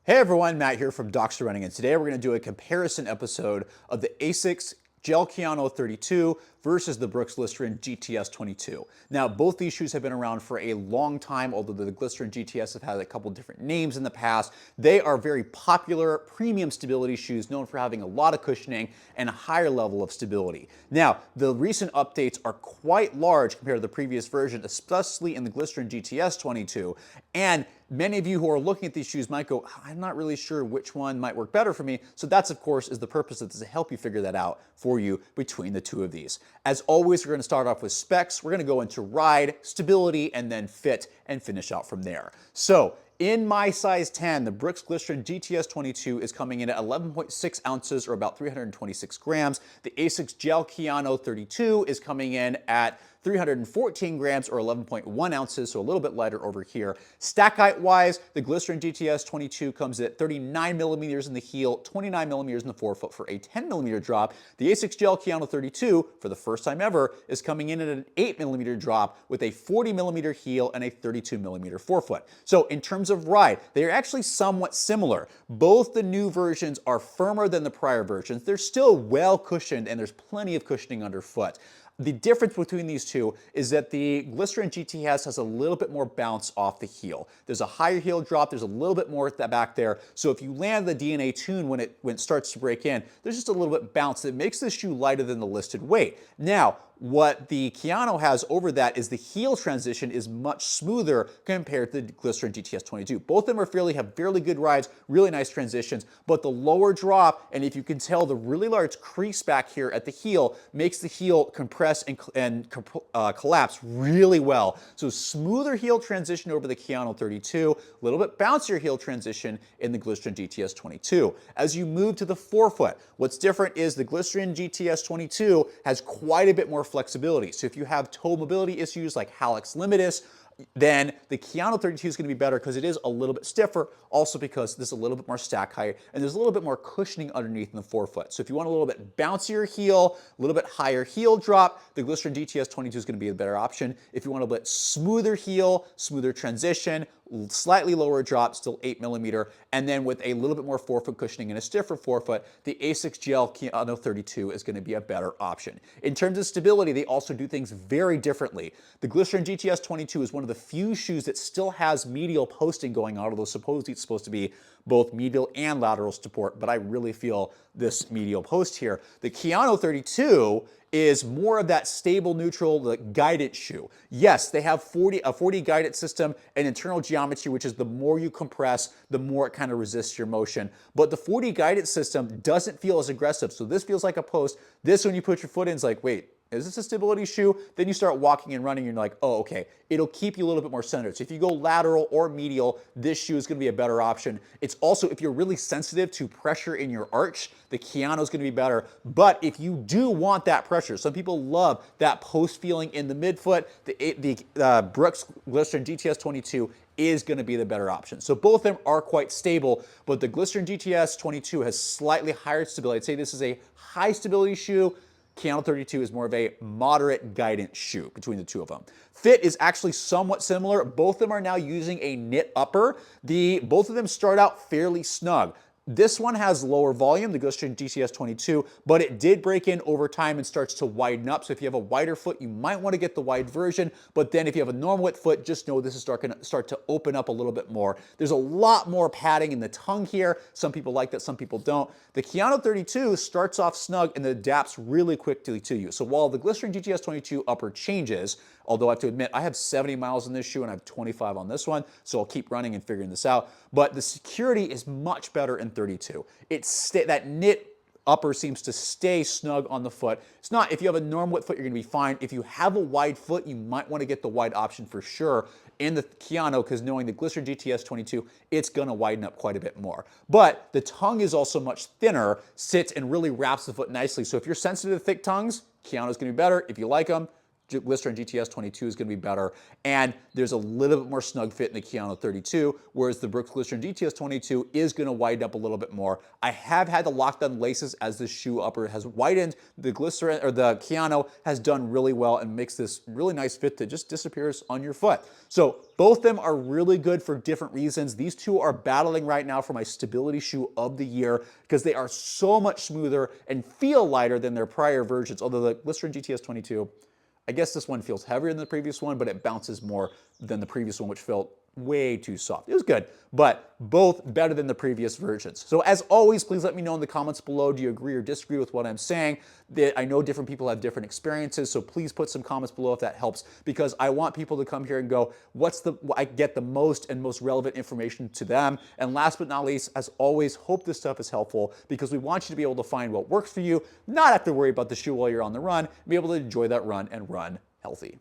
Hey everyone, Matt here from Docs to Running, and today we're going to do a comparison episode of the ASICS Gel-Kayano 32 versus the Brooks Glycerin GTS 22. Now, both these shoes have been around for a long time, although the Glycerin GTS have had a couple different names in the past. They are very popular premium stability shoes known for having a lot of cushioning and a higher level of stability. Now, the recent updates are quite large compared to the previous version, especially in the Glycerin GTS 22, and many of you who are looking at these shoes might go, I'm not really sure which one might work better for me. So that's, of course, is the purpose of this, to help you figure that out for you between the two of these. As always, we're going to start off with specs. We're going to go into ride, stability, and then fit, and finish out from there. So in my size 10, the Brooks Glycerin GTS 22 is coming in at 11.6 ounces, or about 326 grams. The ASICS Gel-Kayano 32 is coming in at 314 grams, or 11.1 ounces, so a little bit lighter over here. Stack height wise, the Glycerin GTS 22 comes at 39 millimeters in the heel, 29 millimeters in the forefoot for a 10 millimeter drop. The ASICS Gel-Kayano 32, for the first time ever, is coming in at an 8 millimeter drop with a 40 millimeter heel and a 32 millimeter forefoot. So in terms of ride, they are actually somewhat similar. Both the new versions are firmer than the prior versions. They're still well cushioned, and there's plenty of cushioning underfoot. The difference between these two is that the Glycerin GTS has a little bit more bounce off the heel. There's a higher heel drop, there's a little bit more at the back there, so if you land the DNA tune when it starts to break in, there's just a little bit bounce that makes this shoe lighter than the listed weight. Now, what the Kayano has over that is the heel transition is much smoother compared to the Glycerin GTS 22. Both of them have fairly good rides, really nice transitions, but the lower drop, and if you can tell, the really large crease back here at the heel makes the heel compress and collapse really well. So smoother heel transition over the Kayano 32, a little bit bouncier heel transition in the Glycerin GTS 22. As you move to the forefoot, what's different is the Glycerin GTS 22 has quite a bit more flexibility. So if you have toe mobility issues like hallux limitus, then the Kayano 32 is going to be better because it is a little bit stiffer, also because there's a little bit more stack height and there's a little bit more cushioning underneath in the forefoot. So if you want a little bit bouncier heel, a little bit higher heel drop, the Glycerin GTS 22 is going to be a better option. If you want a bit smoother heel, smoother transition, slightly lower drop, still 8 millimeter, and then with a little bit more forefoot cushioning and a stiffer forefoot, the ASICS Gel-Kayano 32 is going to be a better option. In terms of stability, they also do things very differently. The Glycerin GTS 22 is one of the few shoes that still has medial posting going on, although supposedly it's supposed to be both medial and lateral support, but I really feel this medial post here. The Kayano 32 is more of that stable neutral, the guidance shoe. Yes, they have a 40 guidance system and internal geometry, which is the more you compress, the more it kind of resists your motion. But the 40 guidance system doesn't feel as aggressive. So this feels like a post. This, when you put your foot in, is like, wait, is this a stability shoe? Then you start walking and running and you're like, oh, okay. It'll keep you a little bit more centered. So if you go lateral or medial, this shoe is going to be a better option. It's also, if you're really sensitive to pressure in your arch, the Kayano is going to be better. But if you do want that pressure, some people love that post feeling in the midfoot, the Brooks Glycerin GTS 22 is going to be the better option. So both of them are quite stable, but the Glycerin GTS 22 has slightly higher stability. I'd say this is a high stability shoe. Kayano 32 is more of a moderate guidance shoe between the two of them. Fit is actually somewhat similar. Both of them are now using a knit upper. Both of them start out fairly snug. This one has lower volume, the Glycerin GTS 22, but it did break in over time and starts to widen up. So if you have a wider foot, you might want to get the wide version. But then if you have a normal width foot, just know this is going to start to open up a little bit more. There's a lot more padding in the tongue here. Some people like that, some people don't. The Kayano 32 starts off snug and adapts really quickly to you. So while the Glycerin GTS 22 upper changes, although I have to admit, I have 70 miles in this shoe and I have 25 on this one, so I'll keep running and figuring this out. But the security is much better in 32. That knit upper seems to stay snug on the foot. It's not, if you have a normal width foot, you're going to be fine. If you have a wide foot, you might want to get the wide option for sure in the Kayano, because knowing the Glycerin GTS 22, it's going to widen up quite a bit more. But the tongue is also much thinner, sits and really wraps the foot nicely. So if you're sensitive to thick tongues, Kayano is going to be better. If you like them, Glycerin GTS 22 is going to be better, and there's a little bit more snug fit in the Kayano 32, whereas the Brooks Glycerin GTS 22 is going to widen up a little bit more. I have had the lockdown laces as the shoe upper has widened. The Glycerin or the Kayano has done really well and makes this really nice fit that just disappears on your foot. So both of them are really good for different reasons. These two are battling right now for my stability shoe of the year because they are so much smoother and feel lighter than their prior versions, although the Glycerin GTS 22, I guess this one feels heavier than the previous one, but it bounces more than the previous one, which felt way too soft. It was good, but both better than the previous versions. So as always, please let me know in the comments below, do you agree or disagree with what I'm saying? I know different people have different experiences, so please put some comments below if that helps, because I want people to come here and go, I get the most and most relevant information to them. And last but not least, as always, hope this stuff is helpful because we want you to be able to find what works for you, not have to worry about the shoe while you're on the run, be able to enjoy that run and run healthy.